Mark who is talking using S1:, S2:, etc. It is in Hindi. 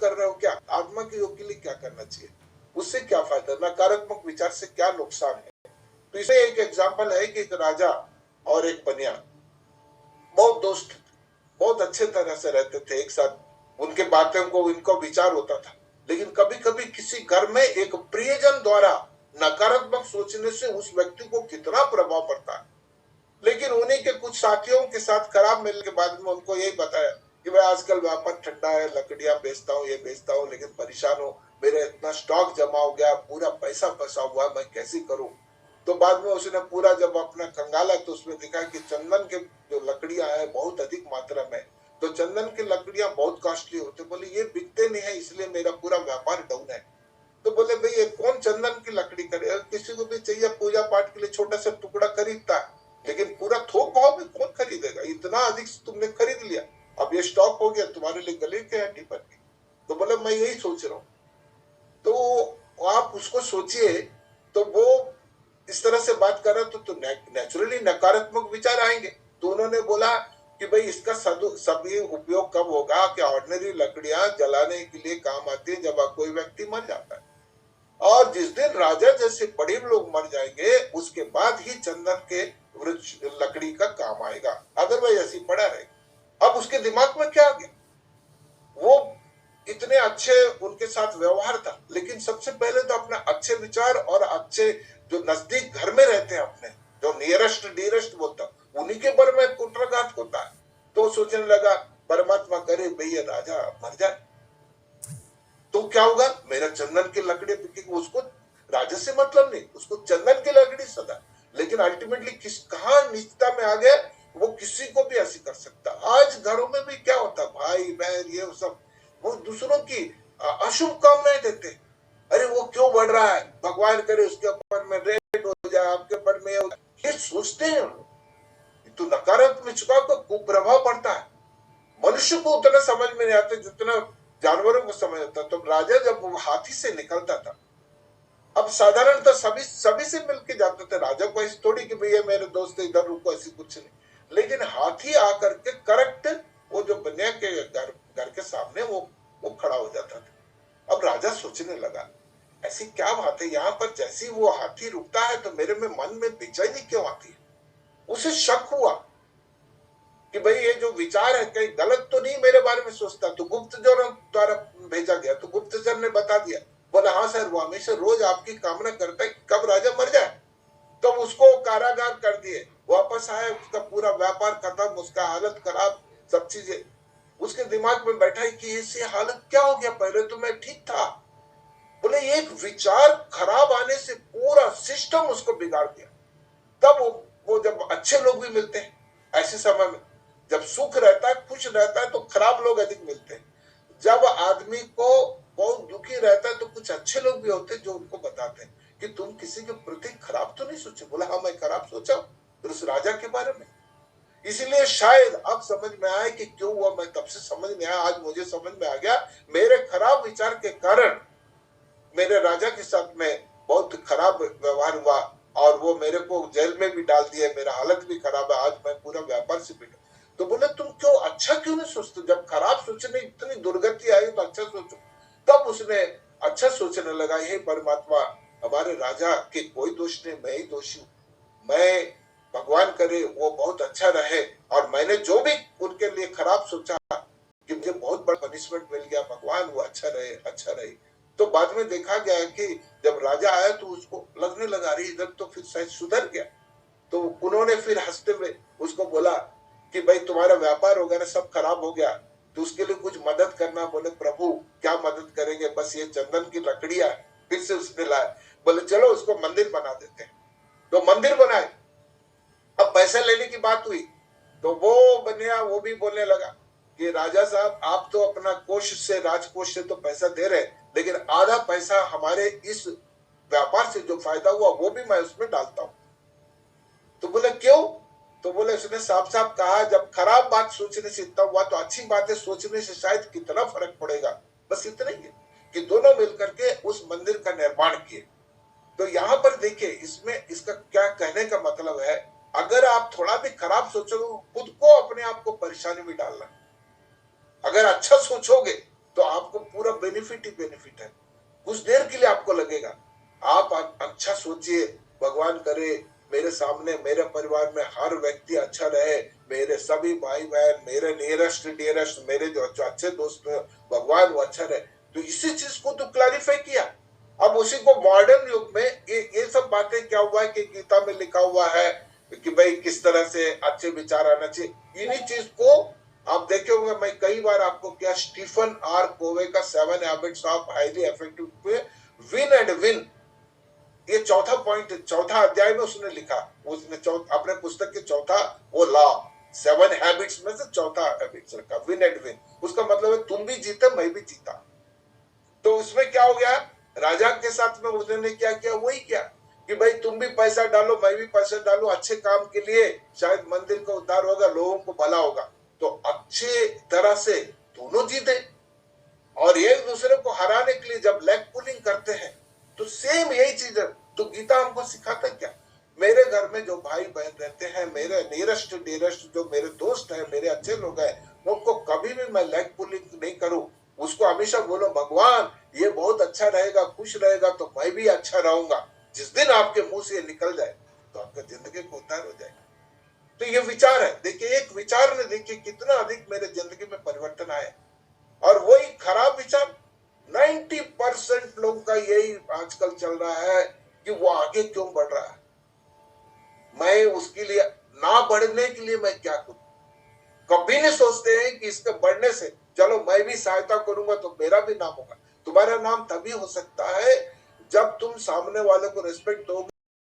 S1: कर रहे हो क्या? आत्मा के योग के लिए क्या करना चाहिए, उससे क्या फायदा, नकारात्मक विचार से क्या नुकसान है। तो इसे एक एग्जाम्पल है कि एक राजा और एक बनिया बहुत दोस्त, बहुत अच्छे तरह से रहते थे एक साथ, उनके बातों को इनको विचार होता था। लेकिन कभी कभी किसी घर में एक प्रियजन द्वारा नकारात्मक सोचने से उस व्यक्ति को कितना प्रभाव पड़ता है। लेकिन उन्हीं के कुछ साथियों के साथ खराब मिलने के बाद में उनको यही बताया कि भाई आजकल व्यापार ठंडा है, लकड़ियां बेचता हूँ, ये बेचता हूँ, लेकिन परेशान हूँ, मेरे इतना स्टॉक जमा हो गया, पूरा पैसा फंसा हुआ, मैं कैसे करूं। तो बाद में उसने पूरा जब अपना खंगाला तो उसमें दिखा कि चंदन के जो लकड़ियां है बहुत अधिक मात्रा में, तो चंदन की लकड़ियां बहुत कॉस्टली होते, बोले ये बिकते नहीं है, इसलिए मेरा पूरा व्यापार डाउन है। तो बोले भाई ये कौन चंदन की लकड़ी करे, किसी को भी चाहिए पूजा पाठ के लिए छोटा सा टुकड़ा खरीदता है, लेकिन पूरा थोक भाव में कौन खरीदेगा, इतना अधिक तुमने खरीद लिया, अब ये स्टॉक हो गया, तुम्हारे लिए गले के हड्डी पर गई। तो बोले मैं यही सोच रहा हूँ। तो आप उसको सोचिए, तो वो इस तरह से बात कर रहे तो नेचुरली नकारात्मक विचार आएंगे। तो उन्होंने बोला कि भाई इसका सभी उपयोग कब होगा कि ऑर्डिनरी लकड़ियां जलाने के लिए काम आती है जब कोई व्यक्ति मर जाता है, और जिस दिन राजा जैसे बड़े लोग मर जाएंगे उसके बाद ही चंदन के वृक्ष लकड़ी का काम आएगा, अदरवाइज ऐसी पड़ा रहेगा। अब उसके दिमाग में क्या आ गया, वो इतने अच्छे उनके साथ व्यवहार था, लेकिन सबसे पहले तो अपने अच्छे विचार और अच्छे जो नजदीक घर में रहते हैं अपने, जो नियरेस्ट डियरेस्ट बोलता, उन्हीं के बारे में कुट्राघात होता है। तो सोचने लगा परमात्मा करे भैया राजा मर जाए तो क्या होगा, मेरा चंदन की लकड़ी बिकेगी, उसको राजा से मतलब नहीं, उसको चंदन की लकड़ी सदा। लेकिन अल्टीमेटली कहां निजता में आ गया, वो किसी को भी ऐसी कर सकता। आज घरों में भी क्या होता, भाई बहन ये सब वो दूसरों की अशुभ कामनाएं देते, अरे वो क्यों बढ़ रहा है, भगवान करे उसके ऊपर में रेड हो जाए, आपके ऊपर में ये सोचते हैं लोग। तो नकारात्मक का कुप्रभाव पड़ता है। मनुष्य को उतना समझ में नहीं आता जितना जानवरों को समझ आता। तो राजा जब वो हाथी से निकलता था, अब साधारणतः सभी से मिलके जाते थे, राजा को ऐसी थोड़ी कि भैया मेरे दोस्त इधर रुको, ऐसी कुछ नहीं। लेकिन हाथी आकर के करेक्ट वो जो बनिया के घर के सामने वो खड़ा हो जाता था। अब राजा सोचने लगा ऐसी क्या बात है, यहाँ पर जैसी वो हाथी रुकता है तो मेरे में मन में बेचैनी क्यों आती है। उसे शक हुआ कि भाई ये जो विचार है कहीं गलत तो नहीं मेरे बारे में सोचता। तो गुप्तचर द्वारा भेजा गया, तो गुप्तचर ने बता दिया, बोला हाँ सर वो हमेशा रोज आपकी कामना करता है कब राजा मर जाए। तो उसको कारागार कर दिए, वापस आए, उसका पूरा व्यापार खत्म, उसका हालत खराब, सब चीजें। उसके दिमाग में बैठा कि इससे हालत क्या हो गया, पहले तो मैं ठीक था। बोले एक विचार खराब आने से पूरा सिस्टम उसको बिगाड़ दिया। तब वो जब अच्छे लोग भी मिलते हैं ऐसे समय में, जब सुख रहता है खुश रहता है तो खराब लोग अधिक मिलते हैं। जब आदमी को बहुत दुखी रहता है तो कुछ अच्छे लोग भी होते हैं जो उनको बताते हैं कि तुम किसी के प्रति खराब तो नहीं सोचे। बोला हाँ मैं खराब सोचा तो उस राजा के बारे में। इसलिए शायद अब समझ में आया कि क्यों हुआ, मैं तब से समझ में आया, आज मुझे समझ में आ गया। मेरे खराब विचार के कारण मेरे राजा के साथ में बहुत खराब व्यवहार हुआ और वो मेरे को जेल में भी डाल दिया, मेरा हालत भी खराब है, आज मैं पूरा व्यापार से बिगड़ा। तो बोले तुम क्यों अच्छा क्यों नहीं सोचते, जब खराब सोचने इतनी दुर्गति आई तो अच्छा सोचो। तब उसने अच्छा सोचने लगा, हे परमात्मा हमारे राजा के कोई दोष नहीं, मैं ही दोषी हूँ, मैं भगवान करे वो बहुत अच्छा रहे, और मैंने जो भी उनके लिए खराब सोचा कि मुझे बहुत बड़ा पनिशमेंट मिल गया, भगवान वो अच्छा रहे अच्छा रहे। तो बाद में देखा गया कि जब राजा आया तो उसको लगने लगा रही इधर तो फिर शायद सुधर गया। तो उन्होंने फिर हंसते हुए उसको बोला कि भाई तुम्हारा व्यापार वगैरह सब खराब हो गया तो उसके लिए कुछ मदद करना। बोले प्रभु क्या मदद करेंगे, बस ये चंदन की लकड़ियां। फिर से उसने लाया, बोले चलो उसको मंदिर बना देते हैं। तो मंदिर बनाए। अब पैसा लेने की बात हुई तो वो बनिया वो भी बोलने लगा कि राजा साहब आप तो अपना कोष से, राजकोष से तो पैसा दे रहे, लेकिन आधा पैसा हमारे इस व्यापार से जो फायदा हुआ वो भी मैं उसमें डालता हूं। तो बोले क्यों, तो बोले उसने साफ साफ कहा जब खराब बात सोचने से इतना हुआ तो अच्छी बातें सोचने से शायद कितना फर्क पड़ेगा। बस इतना ही है कि दोनों मिलकर के उस मंदिर का निर्माण किए। तो यहाँ पर देखिए इसमें इसका क्या कहने का मतलब है, अगर आप थोड़ा भी खराब सोचोगे खुद को अपने आप को परेशानी में डालना, अगर अच्छा सोचोगे तो आपको पूरा बेनिफिट ही बेनिफिट है। कुछ देर के लिए आपको लगेगा, आप अच्छा सोचिए, भगवान करे मेरे सामने, मेरे परिवार में हर व्यक्ति अच्छा रहे, मेरे सभी भाई बहन, मेरे नियरेस्ट डियरेस्ट, मेरे जो अच्छे दोस्त हैं, भगवान वो अच्छा रहे। तो इसी चीज को तो क्लैरिफाई किया। अब उसी को मॉडर्न युग में ये सब बातें क्या हुआ है कि गीता में लिखा हुआ है कि भाई किस तरह से अच्छे विचार आना चाहिए। इन्हीं चीज को आप देखे होंगे, मैं कई बार आपको क्या स्टीफन आर कोवे का 7 हैबिट्स ऑफ हाईली इफेक्टिव पे विन एंड विन, ये चौथा पॉइंट, चौथा अध्याय में उसने लिखा, उसने अपने पुस्तक के चौथा वो लॉ 7 हैबिट्स में से चौथा हैबिट्स रखा, विन एंड विन। उसका मतलब है तुम भी जीते मैं भी जीता। तो उसमें क्या हो गया, राजा के साथ में उसने क्या किया, वही किया कि भाई तुम भी पैसा डालो मैं भी पैसा डालू, अच्छे काम के लिए शायद मंदिर का उद्धार होगा, लोगों को भला होगा। तो अच्छे तरह से दोनों जीते। और एक दूसरे को हराने के लिए जब लेग पुलिंग करते हैं तो सेम यही चीज है। तो गीता हमको सिखाता क्या, मेरे घर में जो भाई बहन रहते हैं, मेरे नियरेस्ट डियरेस्ट जो मेरे दोस्त हैं, मेरे अच्छे लोग हैं, उनको कभी भी मैं लेग पुलिंग नहीं करूं। उसको हमेशा बोलो भगवान ये बहुत अच्छा रहेगा, खुश रहेगा तो मैं भी अच्छा रहूंगा। जिस दिन आपके मुंह से निकल जाए तो आपका जिंदगी को उद्धार हो जाएगा। तो ये विचार है, देखिए एक विचार ने देखिए कितना अधिक मेरे जिंदगी में परिवर्तन आया। और वही खराब विचार 90% लोगों का यही आजकल चल रहा है कि वो आगे क्यों बढ़ रहा है, मैं उसके लिए ना बढ़ने के लिए मैं क्या करूं। कभी नहीं सोचते हैं कि इसके बढ़ने से चलो मैं भी सहायता करूंगा तो मेरा भी नाम होगा। तुम्हारा नाम तभी हो सकता है जब तुम सामने वाले को रिस्पेक्ट दोगे,